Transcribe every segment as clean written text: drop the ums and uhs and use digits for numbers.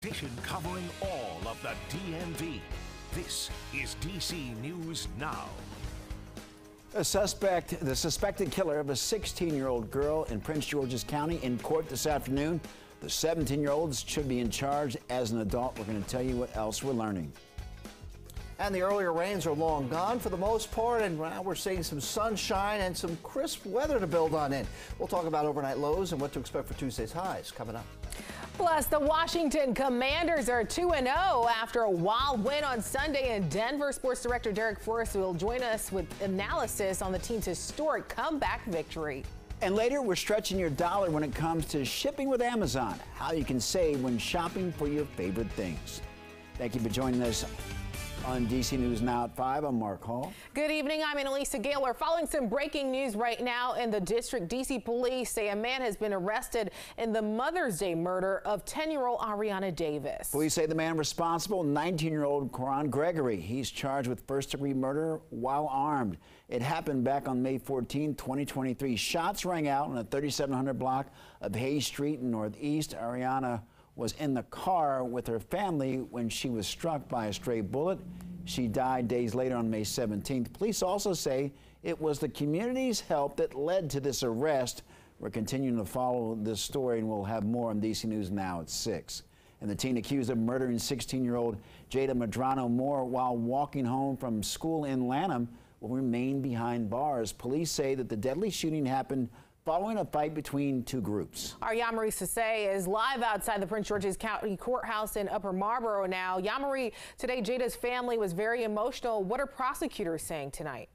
Station covering all of the DMV. This is DC News Now. The suspected killer of a 16-year-old girl in Prince George's County in court this afternoon. The 17-year-old should be in charge as an adult. We're going to tell you what else we're learning. And the earlier rains are long gone for the most part, and now we're seeing some sunshine and some crisp weather to build on in. We'll talk about overnight lows and what to expect for Tuesday's highs coming up. Plus, the Washington Commanders are 2-0 after a wild win on Sunday in Denver. Sports Director Derek Forrest will join us with analysis on the team's historic comeback victory. And later, we're stretching your dollar when it comes to shipping with Amazon, how you can save when shopping for your favorite things. Thank you for joining us on DC News Now at 5. I'm Mark Hall. Good evening. I'm Annalisa Gaylor. Following some breaking news right now in the district, DC police say a man has been arrested in the Mother's Day murder of 10-year-old Ariana Davis. Police say the man responsible, 19-year-old Coron Gregory. He's charged with first-degree murder while armed. It happened back on May 14, 2023. Shots rang out on the 3700 block of Hayes Street in Northeast. Ariana was in the car with her family when she was struck by a stray bullet. She died days later on May 17th. Police also say it was the community's help that led to this arrest. We're continuing to follow this story, and we'll have more on DC News Now at 6. And the teen accused of murdering 16-year-old Jada Medrano Moore while walking home from school in Lanham will remain behind bars. Police say that the deadly shooting happened following a fight between two groups. Our Yamari Sase is live outside the Prince George's County Courthouse in Upper Marlboro now. Yamari, today Jada's family was very emotional. What are prosecutors saying tonight?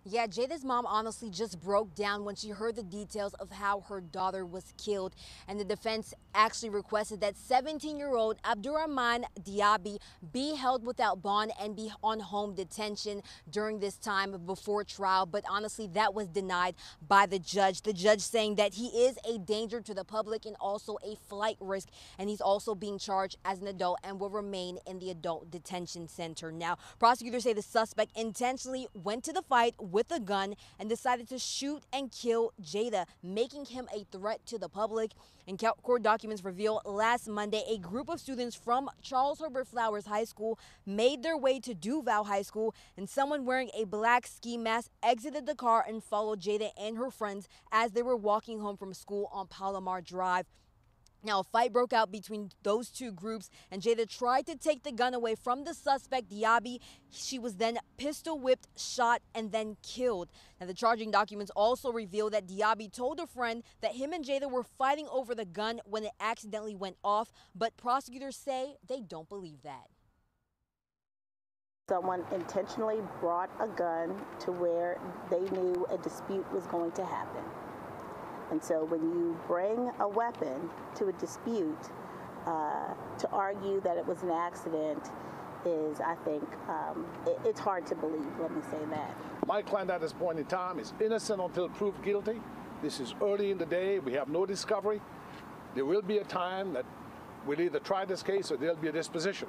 Yeah, Jada's mom honestly just broke down when she heard the details of how her daughter was killed. And the defense actually requested that 17-year-old Abdurrahman Diaby be held without bond and be on home detention during this time before trial. But honestly, that was denied by the judge. The judge saying that he is a danger to the public and also a flight risk. And he's also being charged as an adult and will remain in the adult detention center. Now, prosecutors say the suspect intentionally went to the fight with a gun and decided to shoot and kill Jada, making him a threat to the public. And court documents reveal last Monday a group of students from Charles Herbert Flowers High School made their way to Duval High School, and someone wearing a black ski mask exited the car and followed Jada and her friends as they were walking home from school on Palomar Drive. Now, a fight broke out between those two groups, and Jada tried to take the gun away from the suspect, Diaby. She was then pistol whipped, shot, and then killed. Now, the charging documents also reveal that Diaby told a friend that him and Jada were fighting over the gun when it accidentally went off, but prosecutors say they don't believe that. Someone intentionally brought a gun to where they knew a dispute was going to happen. And so when you bring a weapon to a dispute, to argue that it was an accident is, I think, it's hard to believe, let me say that. My client at this point in time is innocent until proved guilty. This is early in the day. We have no discovery. There will be a time that we'll either try this case or there'll be a disposition.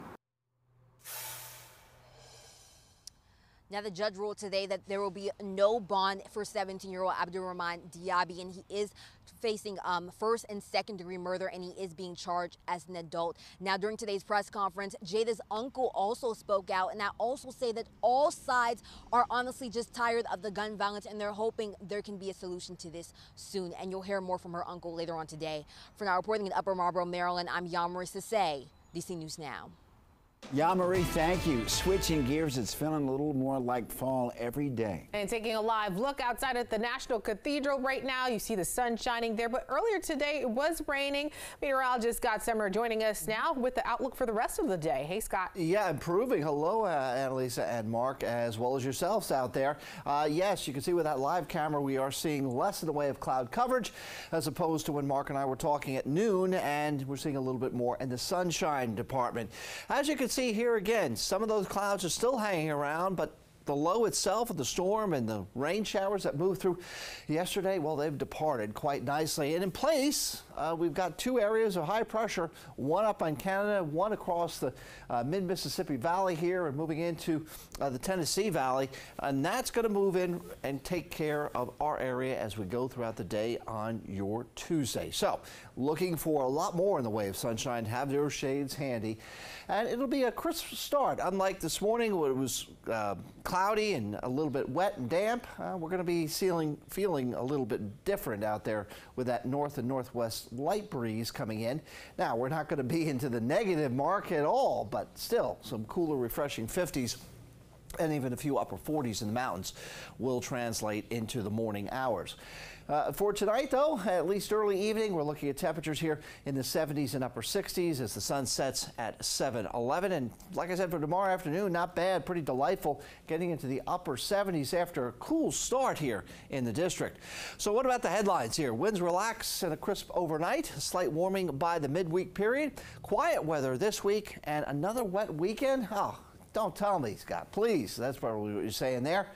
Now, the judge ruled today that there will be no bond for 17-year-old Abdurrahman Diaby, and he is facing first and second-degree murder, and he is being charged as an adult. Now, during today's press conference, Jada's uncle also spoke out, and I also say that all sides are honestly just tired of the gun violence, and they're hoping there can be a solution to this soon. And you'll hear more from her uncle later on today. For now, reporting in Upper Marlboro, Maryland, I'm Yamari Sase, DC News Now. Yamari, thank you. Switching gears, it's feeling a little more like fall every day. And taking a live look outside at the National Cathedral right now, you see the sun shining there, but earlier today it was raining. Meteorologist Scott Summer joining us now with the outlook for the rest of the day. Hey, Scott. Yeah, improving. Hello, Annalisa and Mark, as well as yourselves out there. Yes, you can see with that live camera, we are seeing less in the way of cloud coverage as opposed to when Mark and I were talking at noon, and we're seeing a little bit more in the sunshine department. As you can see here again, some of those clouds are still hanging around, but the low itself of the storm and the rain showers that moved through yesterday, well, they've departed quite nicely. And in place, we've got two areas of high pressure, one up on Canada, one across the mid-Mississippi Valley here and moving into the Tennessee Valley. And that's going to move in and take care of our area as we go throughout the day on your Tuesday. So looking for a lot more in the way of sunshine. Have your shades handy. And it'll be a crisp start. Unlike this morning when it was cloudy and a little bit wet and damp, we're going to be feeling a little bit different out there with that north and northwest light breeze coming in. Now, we're not going to be into the negative mark at all, but still some cooler, refreshing 50s. And even a few upper 40s in the mountains will translate into the morning hours. For tonight, though, at least early evening, we're looking at temperatures here in the 70s and upper 60s as the sun sets at 7:11. And like I said, for tomorrow afternoon, not bad, pretty delightful, getting into the upper 70s after a cool start here in the district. So what about the headlines here? Winds relax and a crisp overnight, a slight warming by the midweek period, quiet weather this week, and another wet weekend. Oh, don't tell me, Scott, please. That's probably what you're saying there.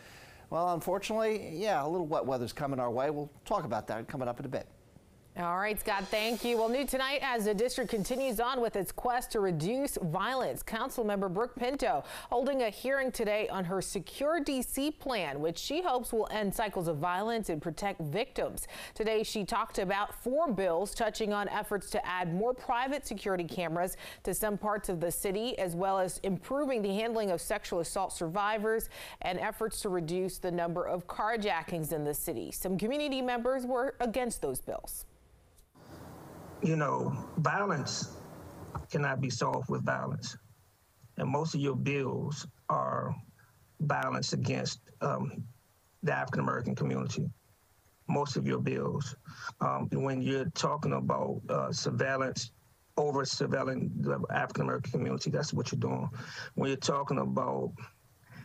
Well, unfortunately, yeah, a little wet weather's coming our way. We'll talk about that coming up in a bit. All right, Scott, thank you. Well, new tonight as the district continues on with its quest to reduce violence. Councilmember Brooke Pinto holding a hearing today on her Secure DC plan, which she hopes will end cycles of violence and protect victims. Today, she talked about 4 bills touching on efforts to add more private security cameras to some parts of the city, as well as improving the handling of sexual assault survivors and efforts to reduce the number of carjackings in the city. Some community members were against those bills. You know, violence cannot be solved with violence. And most of your bills are violence against the African-American community. Most of your bills. When you're talking about surveillance, over-surveilling the African-American community, that's what you're doing. When you're talking about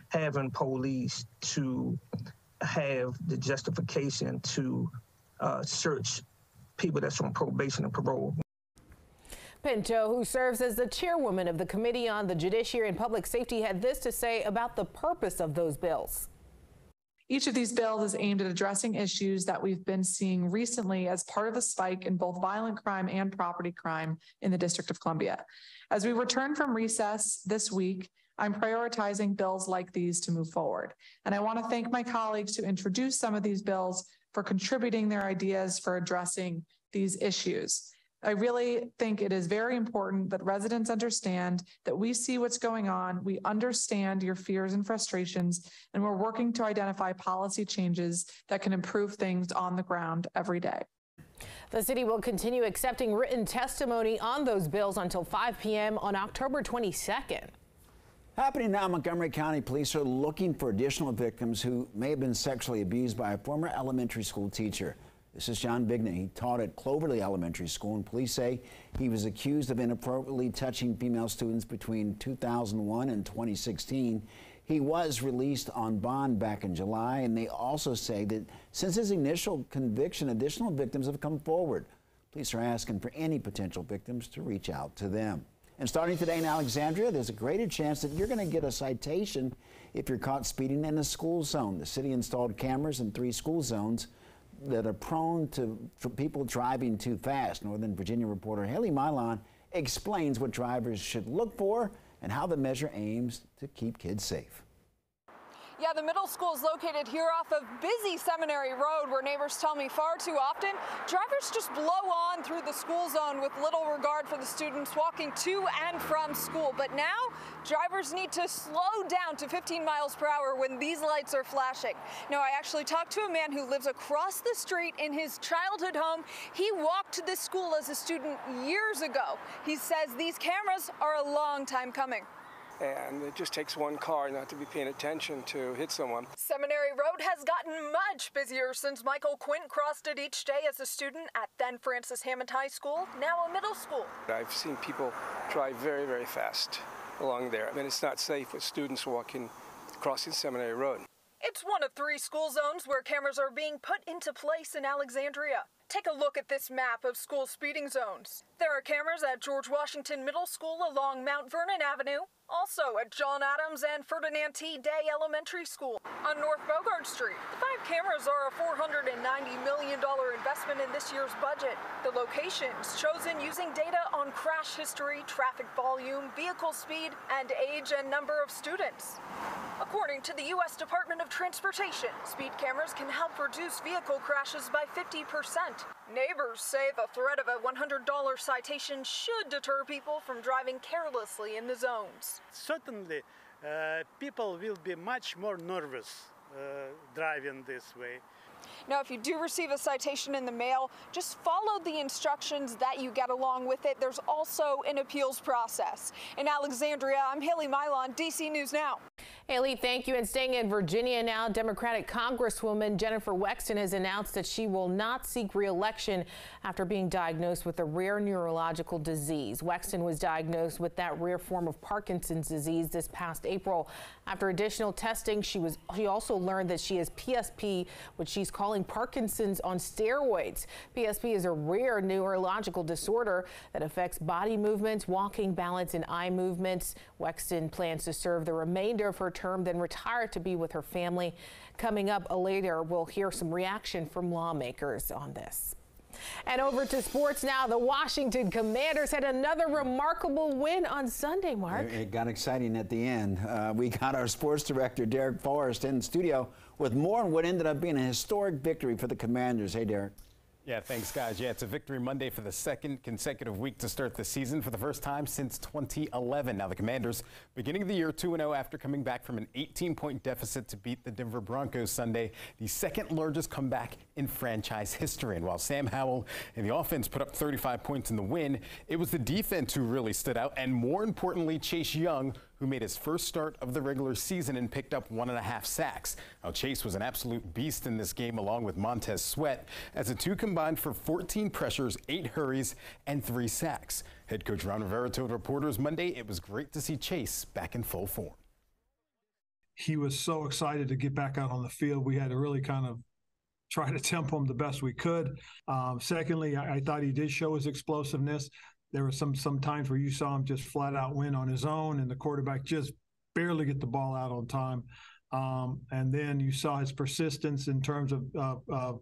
having police to have the justification to search people that's on probation and parole. Pinto, who serves as the chairwoman of the Committee on the Judiciary and Public Safety, had this to say about the purpose of those bills. Each of these bills is aimed at addressing issues that we've been seeing recently as part of the spike in both violent crime and property crime in the District of Columbia. As we return from recess this week, I'm prioritizing bills like these to move forward. And I want to thank my colleagues who introduced some of these bills for contributing their ideas for addressing these issues. I really think it is very important that residents understand that we see what's going on, we understand your fears and frustrations, and we're working to identify policy changes that can improve things on the ground every day. The city will continue accepting written testimony on those bills until 5 p.m. on October 22nd. Happening now, Montgomery County Police are looking for additional victims who may have been sexually abused by a former elementary school teacher. This is John Bignan. He taught at Cloverly Elementary School, and police say he was accused of inappropriately touching female students between 2001 and 2016. He was released on bond back in July, and they also say that since his initial conviction, additional victims have come forward. Police are asking for any potential victims to reach out to them. And starting today in Alexandria, there's a greater chance that you're going to get a citation if you're caught speeding in a school zone. The city installed cameras in 3 school zones that are prone to people driving too fast. Northern Virginia reporter Haley Milan explains what drivers should look for and how the measure aims to keep kids safe. Yeah, the middle school is located here off of busy Seminary Road, where neighbors tell me far too often drivers just blow on through the school zone with little regard for the students walking to and from school. But now drivers need to slow down to 15 miles per hour when these lights are flashing. Now, I actually talked to a man who lives across the street in his childhood home. He walked to this school as a student years ago. He says these cameras are a long time coming. And it just takes one car not to be paying attention to hit someone. Seminary Road has gotten much busier since Michael Quint crossed it each day as a student at then Francis Hammond High School, now a middle school. I've seen people drive very, very fast along there, and it's not safe with students crossing Seminary Road. It's one of 3 school zones where cameras are being put into place in Alexandria. Take a look at this map of school speeding zones. There are cameras at George Washington Middle School along Mount Vernon Avenue, also at John Adams and Ferdinand T. Day Elementary School. On North Bogart Street, the 5 cameras are a $490 million investment in this year's budget. The locations chosen using data on crash history, traffic volume, vehicle speed, and age and number of students. According to the U.S. Department of Transportation, speed cameras can help reduce vehicle crashes by 50%. Neighbors say the threat of a $100 citation should deter people from driving carelessly in the zones. Certainly, people will be much more nervous driving this way. Now, if you do receive a citation in the mail, just follow the instructions that you get along with it. There's also an appeals process. In Alexandria, I'm Haley Milon, DC News Now. Haley, thank you. And staying in Virginia now, Democratic Congresswoman Jennifer Wexton has announced that she will not seek re-election after being diagnosed with a rare neurological disease. Wexton was diagnosed with that rare form of Parkinson's disease this past April. After additional testing, she also learned that she has PSP, which she's calling Parkinson's on steroids. PSP is a rare neurological disorder that affects body movements, walking, balance, and eye movements. Wexton plans to serve the remainder of her term, then retire to be with her family. Coming up later, we'll hear some reaction from lawmakers on this. And over to sports now. The Washington Commanders had another remarkable win on Sunday, Mark. It got exciting at the end. We got our sports director, Derek Forrest, in studio with more on what ended up being a historic victory for the Commanders. Hey, Derek. Yeah, thanks, guys. Yeah, it's a victory Monday for the second consecutive week to start the season for the first time since 2011. Now, the Commanders beginning the year 2-0 after coming back from an 18-point deficit to beat the Denver Broncos Sunday, the second largest comeback in franchise history. And while Sam Howell and the offense put up 35 points in the win, it was the defense who really stood out, and more importantly, Chase Young, who made his first start of the regular season and picked up 1.5 sacks. Now, Chase was an absolute beast in this game, along with Montez Sweat, as the two combined for 14 pressures, 8 hurries, and 3 sacks. Head coach Ron Rivera told reporters Monday it was great to see Chase back in full form. He was so excited to get back out on the field. We had to really kind of try to tempo him the best we could. Secondly, I thought he did show his explosiveness. There were some times where you saw him just flat out win on his own, and the quarterback just barely get the ball out on time. And then you saw his persistence in terms of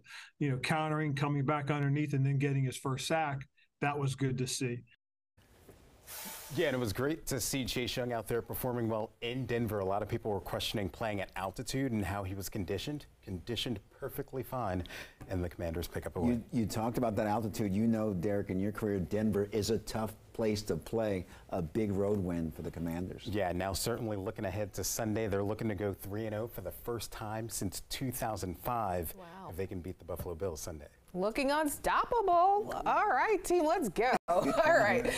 countering, coming back underneath, and then getting his first sack. That was good to see. Yeah, and it was great to see Chase Young out there performing well in Denver. A lot of people were questioning playing at altitude and how he was conditioned perfectly fine, and the Commanders pick up a win. You talked about that altitude. You know, Derek, in your career, Denver is a tough place to play. A big road win for the Commanders. Yeah, now certainly looking ahead to Sunday, they're looking to go 3-0 for the first time since 2005. Wow. If they can beat the Buffalo Bills Sunday. Looking unstoppable. All right, team, let's go. All right.